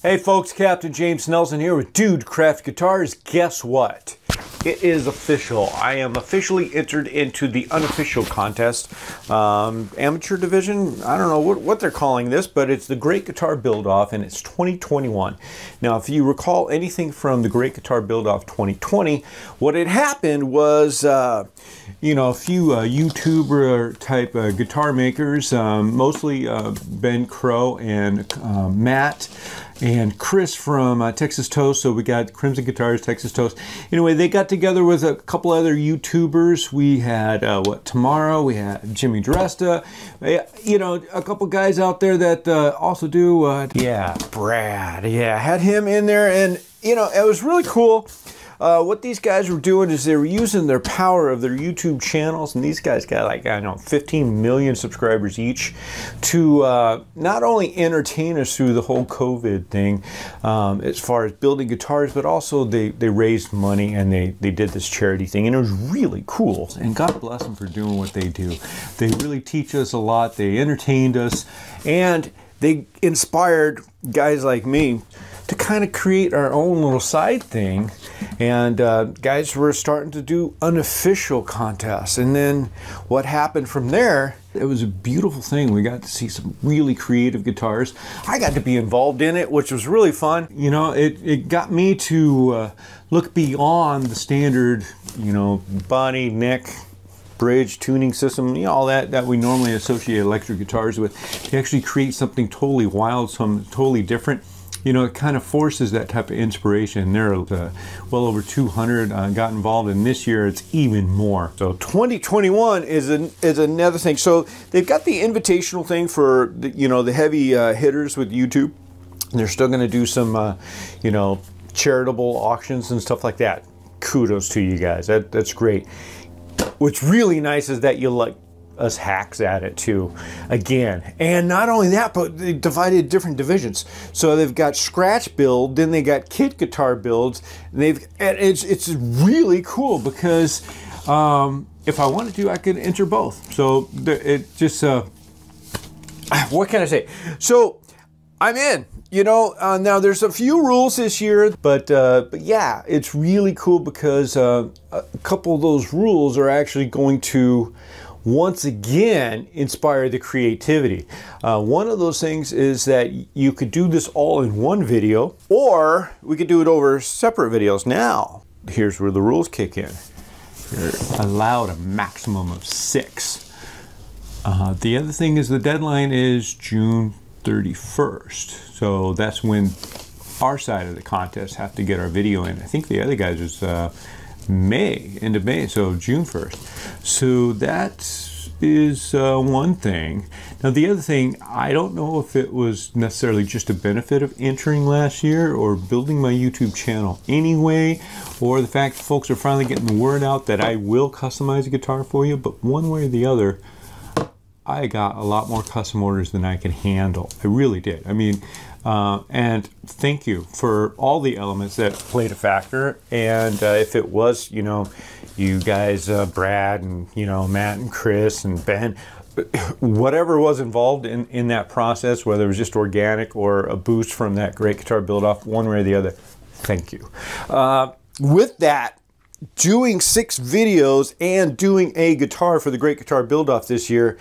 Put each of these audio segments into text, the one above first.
Hey folks, Captain James Nelson here with Dude Craft Guitars. Guess what? It is official. I am officially entered into the unofficial contest. Amateur division, I don't know what they're calling this, but it's the Great Guitar Build-Off and it's 2021. Now, if you recall anything from the Great Guitar Build-Off 2020, what had happened was, a few YouTuber type guitar makers, mostly Ben Crow and Matt, and Chris from Texas Toast. So we got Crimson Guitars, Texas Toast. Anyway, they got together with a couple other YouTubers. We had, Tomorrow, we had Jimmy Dresta, a couple guys out there that also do, Brad, had him in there. And, it was really cool. What these guys were doing is they were using their power of their YouTube channels, and these guys got 15 million subscribers each, to not only entertain us through the whole COVID thing as far as building guitars, but also they raised money and they did this charity thing, and it was really cool. And God bless them for doing what they do. They really teach us a lot. They entertained us, and they inspired guys like me to kind of create our own little side thing. And guys were starting to do unofficial contests. And then what happened from there, it was a beautiful thing. We got to see some really creative guitars. I got to be involved in it, which was really fun. It got me to look beyond the standard, body, neck, bridge, tuning system, all that we normally associate electric guitars with, to actually create something totally wild, something totally different. It kind of forces that type of inspiration. There are well over 200 got involved, and this year it's even more. So 2021 is another thing. So they've got the invitational thing for the heavy hitters with YouTube. They're still going to do some charitable auctions and stuff like that. Kudos to you guys. That's great. What's really nice is that you like us hacks at it too, again. And not only that, but they divided different divisions. So they've got scratch build, then they got kit guitar builds. And it's really cool because if I wanted to, I could enter both. So it just what can I say? So I'm in. Now there's a few rules this year, but yeah, it's really cool because a couple of those rules are actually going to once again inspire the creativity. One of those things is that you could do this all in one video, or we could do it over separate videos. Now, here's where the rules kick in. You're allowed a maximum of 6. The other thing is the deadline is June 31st. So that's when our side of the contest have to get our video in. I think the other guys is end of May, so June 1st. So that is one thing. Now the other thing, I don't know if it was necessarily just a benefit of entering last year or building my YouTube channel anyway, or the fact that folks are finally getting the word out that I will customize a guitar for you, but one way or the other, I got a lot more custom orders than I could handle. I really did. I mean, and thank you for all the elements that played a factor. And if it was, you guys, Brad and, Matt and Chris and Ben, whatever was involved in that process, whether it was just organic or a boost from that Great Guitar Build-Off, one way or the other, thank you. With that, doing 6 videos and doing a guitar for the Great Guitar Build-Off this year,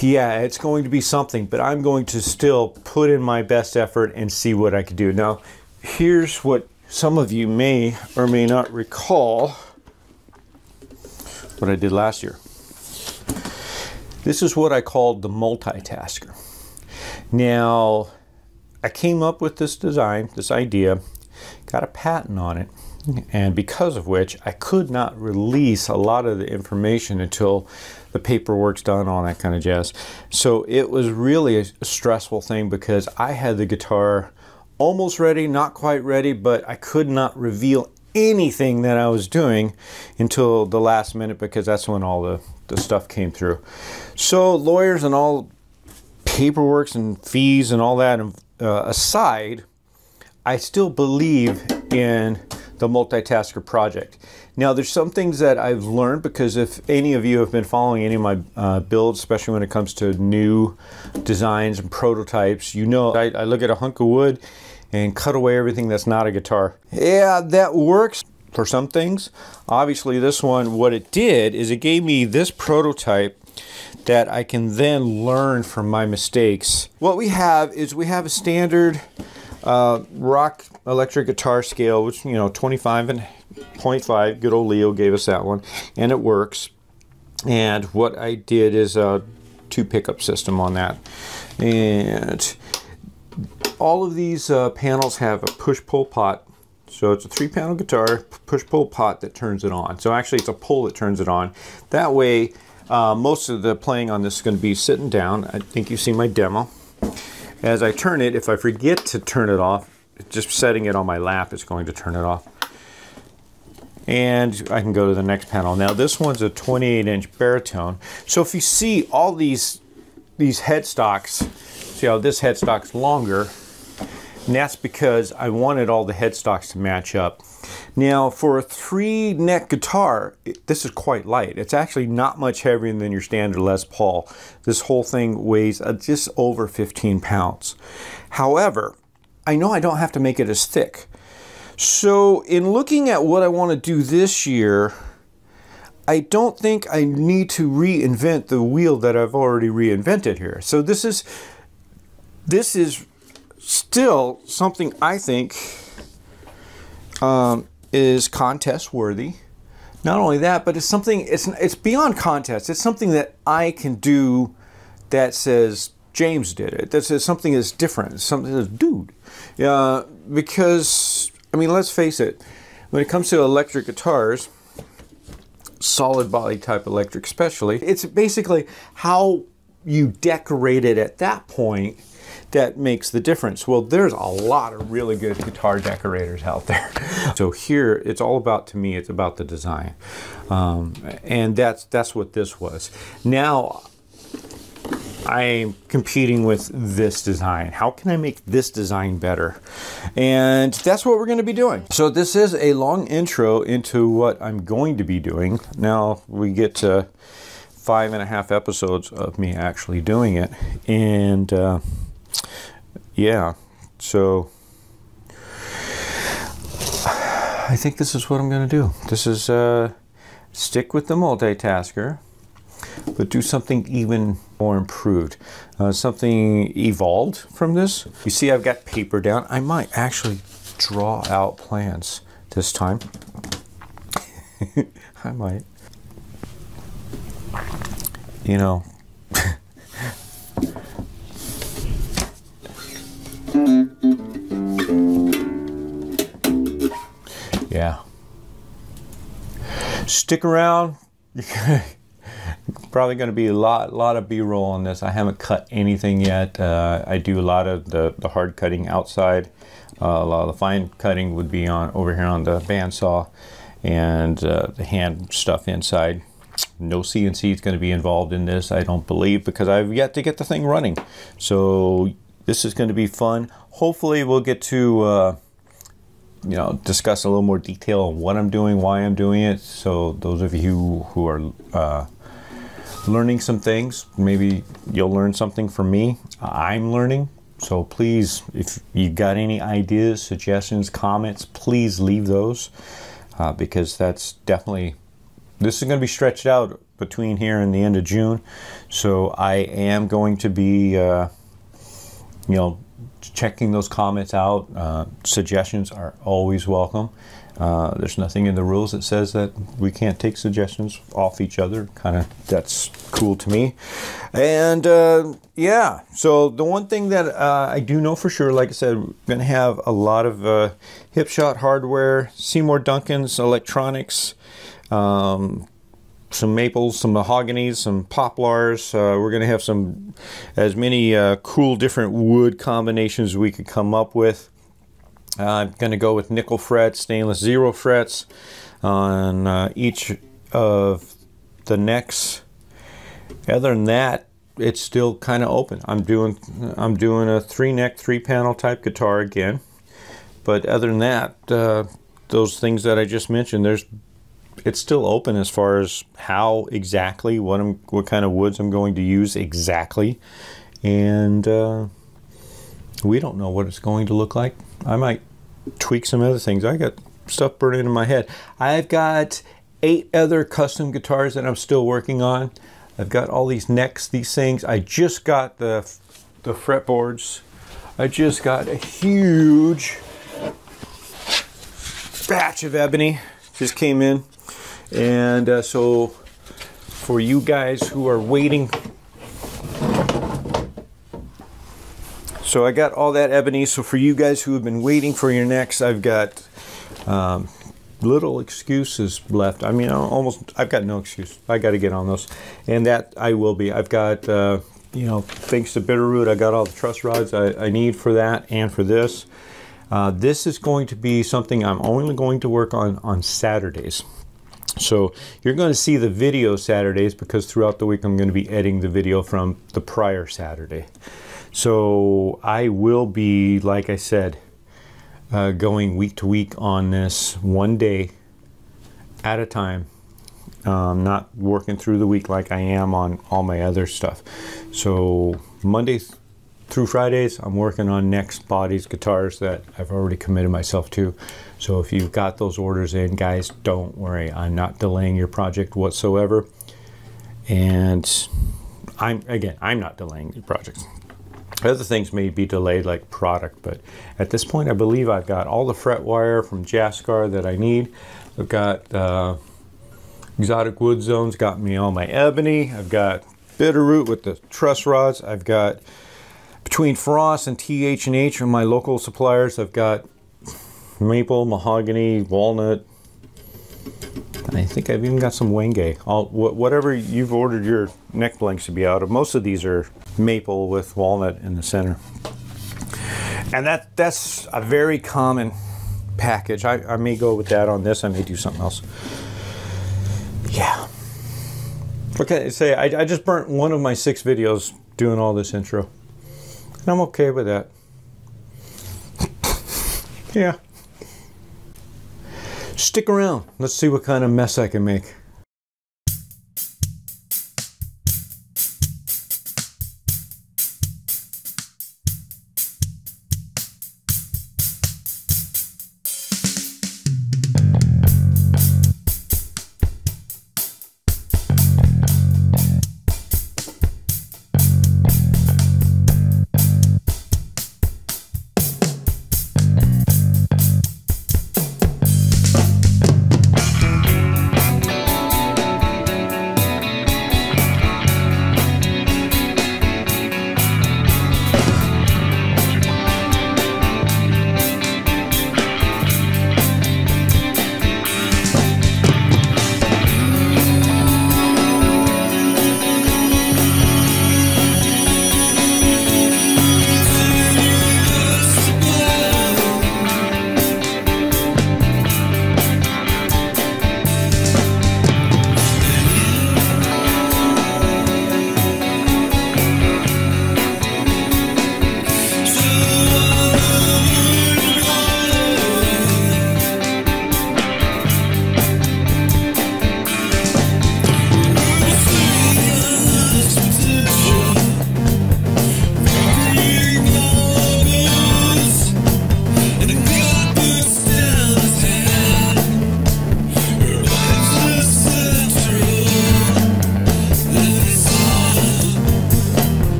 yeah, it's going to be something, but I'm going to still put in my best effort and see what I can do. Now, here's what some of you may or may not recall what I did last year. This is what I called the multitasker. Now, I came up with this design, this idea, got a patent on it, and because of which I could not release a lot of the information until the paperwork's done, all that kind of jazz. So it was really a stressful thing because I had the guitar almost ready, not quite ready, but I could not reveal anything that I was doing until the last minute because that's when all the stuff came through. So lawyers and all paperworks and fees and all that aside, I still believe in the multitasker project. Now, there's some things that I've learned, because if any of you have been following any of my builds, especially when it comes to new designs and prototypes, you know I look at a hunk of wood and cut away everything that's not a guitar. Yeah, that works for some things. Obviously, this one, what it did is it gave me this prototype that I can then learn from my mistakes. What we have is we have a standard rock electric guitar scale, which, you know, 25.5. Good old Leo gave us that one, and it works. And what I did is a 2 pickup system on that. And all of these panels have a push-pull pot. So it's a 3-panel guitar, push-pull pot that turns it on. So actually it's a pull that turns it on. That way, most of the playing on this is going to be sitting down. I think you see my demo. As I turn it, if I forget to turn it off, just setting it on my lap is going to turn it off. And I can go to the next panel. Now this one's a 28-inch baritone. So if you see all these headstocks, see how this headstock's longer, and that's because I wanted all the headstocks to match up. Now, for a 3-neck guitar, this is quite light. It's actually not much heavier than your standard Les Paul. This whole thing weighs just over 15 pounds. However, I know I don't have to make it as thick. So in looking at what I want to do this year, I don't think I need to reinvent the wheel that I've already reinvented here. So this is still something I think is contest worthy. Not only that, but it's something, it's beyond contest. It's something that I can do that says James did it. That says something is different. Something that says, dude. Because, I mean, let's face it, when it comes to electric guitars, solid body type electric especially, it's basically how you decorate it at that point that makes the difference. Well, there's a lot of really good guitar decorators out there. So here, it's all about, to me, it's about the design. And that's what this was. Now, I'm competing with this design. How can I make this design better? And that's what we're going to be doing. So this is a long intro into what I'm going to be doing. Now we get to 5.5 episodes of me actually doing it. And yeah, so I think this is what I'm going to do. This is stick with the multitasker, but do something even more improved. Something evolved from this. You see I've got paper down. I might actually draw out plans this time. I might. You know. Yeah. Stick around. Probably going to be a lot of B-roll on this. I haven't cut anything yet. I do a lot of the hard cutting outside. A lot of the fine cutting would be on over here on the bandsaw, and the hand stuff inside. No CNC is going to be involved in this, I don't believe, because I've yet to get the thing running. So this is going to be fun. Hopefully we'll get to you know, discuss a little more detail on what I'm doing, why I'm doing it. So those of you who are learning some things, maybe you'll learn something from me. I'm learning. So please, if you got any ideas, suggestions, comments, please leave those, because that's definitely, this is going to be stretched out between here and the end of June. So I am going to be, you know, checking those comments out. Suggestions are always welcome. There's nothing in the rules that says that we can't take suggestions off each other. Kind of, that's cool to me. And yeah, so the one thing that I do know for sure, like I said, we're going to have a lot of Hipshot hardware, Seymour Duncan's electronics, some maples, some mahoganies, some poplars. We're going to have as many cool different wood combinations we could come up with. I'm going to go with nickel frets, stainless 0 frets on each of the necks. Other than that, it's still kind of open. I'm doing a 3-neck, 3-panel type guitar again. But other than that, those things that I just mentioned, there's it's still open as far as how exactly, what kind of woods I'm going to use exactly. And we don't know what it's going to look like. I might tweak some other things. I got stuff burning in my head. I've got 8 other custom guitars that I'm still working on. I've got all these necks, these things. I just got the fretboards. I just got a huge batch of ebony. Just came in. And so for you guys who are waiting, so I got all that ebony. So for you guys who have been waiting for your necks, I've got little excuses left. I mean, I've got no excuse. I got to get on those, and that I will be. I've got, you know, thanks to Bitterroot, I got all the truss rods I need for that and for this. This is going to be something I'm only going to work on Saturdays. So you're going to see the video Saturdays because throughout the week I'm going to be editing the video from the prior Saturday. So I will be, like I said, going week to week on this, one day at a time, not working through the week like I am on all my other stuff. So Mondays through Fridays, I'm working on necks, bodies, guitars that I've already committed myself to. So if you've got those orders in, guys, don't worry. I'm not delaying your project whatsoever. And I'm not delaying your project. Other things may be delayed, like product, but at this point I believe I've got all the fret wire from Jaskar that I need. I've got Exotic Wood Zones, got me all my ebony. I've got Bitterroot with the truss rods. I've got, between Frost and TH&H and my local suppliers, I've got maple, mahogany, walnut. I think I've even got some Wenge. Whatever you've ordered your neck blanks to be out of. Most of these are maple with walnut in the center. And that's a very common package. I may go with that on this. I may do something else. Yeah. Okay, say I just burnt one of my 6 videos doing all this intro. And I'm okay with that. Yeah. Stick around. Let's see what kind of mess I can make.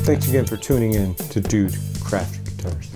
Thanks again for tuning in to Dude Craft Guitars.